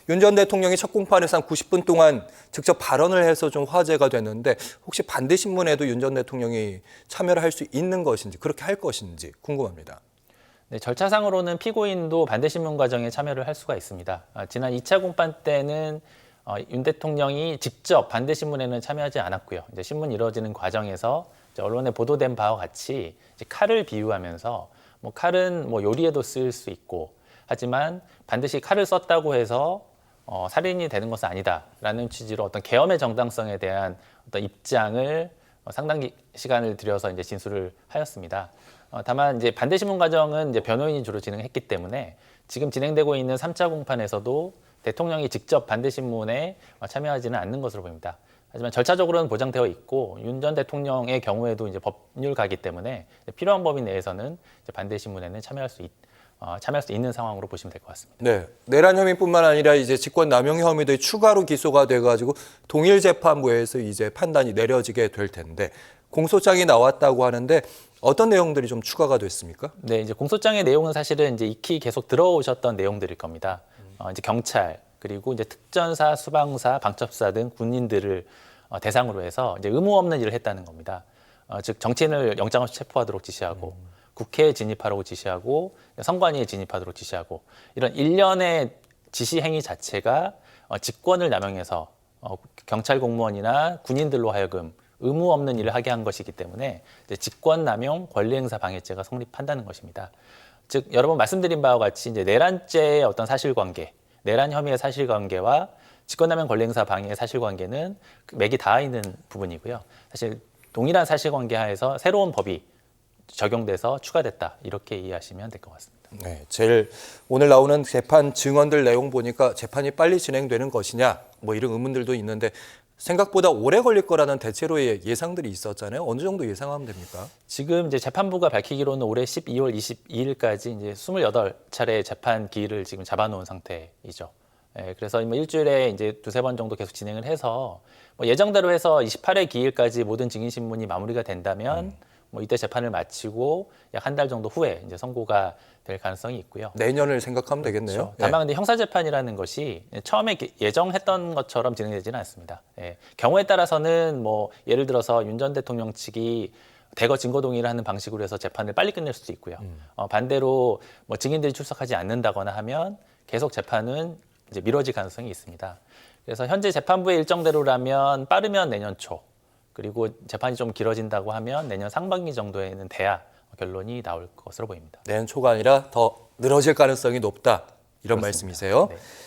윤 전 대통령이 첫 공판에서 한 90분 동안 직접 발언을 해서 좀 화제가 됐는데 혹시 반대신문에도 윤 전 대통령이 참여를 할 수 있는 것인지 그렇게 할 것인지 궁금합니다. 네, 절차상으로는 피고인도 반대신문 과정에 참여를 할 수가 있습니다. 지난 2차 공판 때는 윤 대통령이 직접 반대신문에는 참여하지 않았고요. 이제 신문 이루어지는 과정에서 이제 언론에 보도된 바와 같이 이제 칼을 비유하면서 칼은 요리에도 쓸 수 있고 하지만 반드시 칼을 썼다고 해서 살인이 되는 것은 아니다라는 취지로 어떤 계엄의 정당성에 대한 어떤 입장을 상당히 시간을 들여서 이제 진술을 하였습니다. 다만 이제 반대신문 과정은 이제 변호인이 주로 진행했기 때문에 지금 진행되고 있는 3차 공판에서도 대통령이 직접 반대신문에 참여하지는 않는 것으로 보입니다. 하지만 절차적으로는 보장되어 있고 윤 전 대통령의 경우에도 이제 법률가이기 때문에 필요한 범위 내에서는 이제 반대신문에는 참여할 수 있는 상황으로 보시면 될 것 같습니다. 네, 내란 혐의뿐만 아니라 이제 직권 남용 혐의도 추가로 기소가 돼가지고 동일 재판부에서 이제 판단이 내려지게 될 텐데 공소장이 나왔다고 하는데 어떤 내용들이 좀 추가가 됐습니까? 네, 이제 공소장의 내용은 사실은 이제 익히 계속 들어오셨던 내용들일 겁니다. 이제 경찰 그리고 이제 특전사, 수방사, 방첩사 등 군인들을 대상으로 해서 이제 의무 없는 일을 했다는 겁니다. 즉 정치인을 영장 없이 체포하도록 지시하고 국회에 진입하라고 지시하고 선관위에 진입하도록 지시하고 이런 일련의 지시 행위 자체가 직권을 남용해서 경찰 공무원이나 군인들로 하여금 의무 없는 일을 하게 한 것이기 때문에 이제 직권남용 권리행사 방해죄가 성립한다는 것입니다. 즉 여러 번 말씀드린 바와 같이 이제 내란죄의 어떤 사실관계, 내란 혐의의 사실관계와 직권남용 권리행사 방해의 사실관계는 맥이 닿아 있는 부분이고요. 사실 동일한 사실관계 하에서 새로운 법이 적용돼서 추가됐다 이렇게 이해하시면 될 것 같습니다. 네, 제일 오늘 나오는 재판 증언들 내용 보니까 재판이 빨리 진행되는 것이냐 뭐 이런 의문들도 있는데 생각보다 오래 걸릴 거라는 대체로의 예상들이 있었잖아요. 어느 정도 예상하면 됩니까? 지금 이제 재판부가 밝히기로는 올해 12월 22일까지 이제 28차례 재판 기일을 지금 잡아놓은 상태이죠. 그래서 일주일에 이제 두세 번 정도 계속 진행을 해서 예정대로 해서 28회 기일까지 모든 증인 신문이 마무리가 된다면 이때 재판을 마치고 약 한 달 정도 후에 이제 선고가 될 가능성이 있고요. 내년을 생각하면 되겠네요. 그렇죠. 다만 근데 형사재판이라는 것이 처음에 예정했던 것처럼 진행되지는 않습니다. 경우에 따라서는 예를 들어서 윤 전 대통령 측이 대거 증거 동의를 하는 방식으로 해서 재판을 빨리 끝낼 수도 있고요. 반대로 증인들이 출석하지 않는다거나 하면 계속 재판은 이제 미뤄질 가능성이 있습니다. 그래서 현재 재판부의 일정대로라면 빠르면 내년 초, 그리고 재판이 좀 길어진다고 하면 내년 상반기 정도에는 돼야 결론이 나올 것으로 보입니다. 내년 초가 아니라 더 늘어질 가능성이 높다. 이런 그렇습니다. 말씀이세요? 네.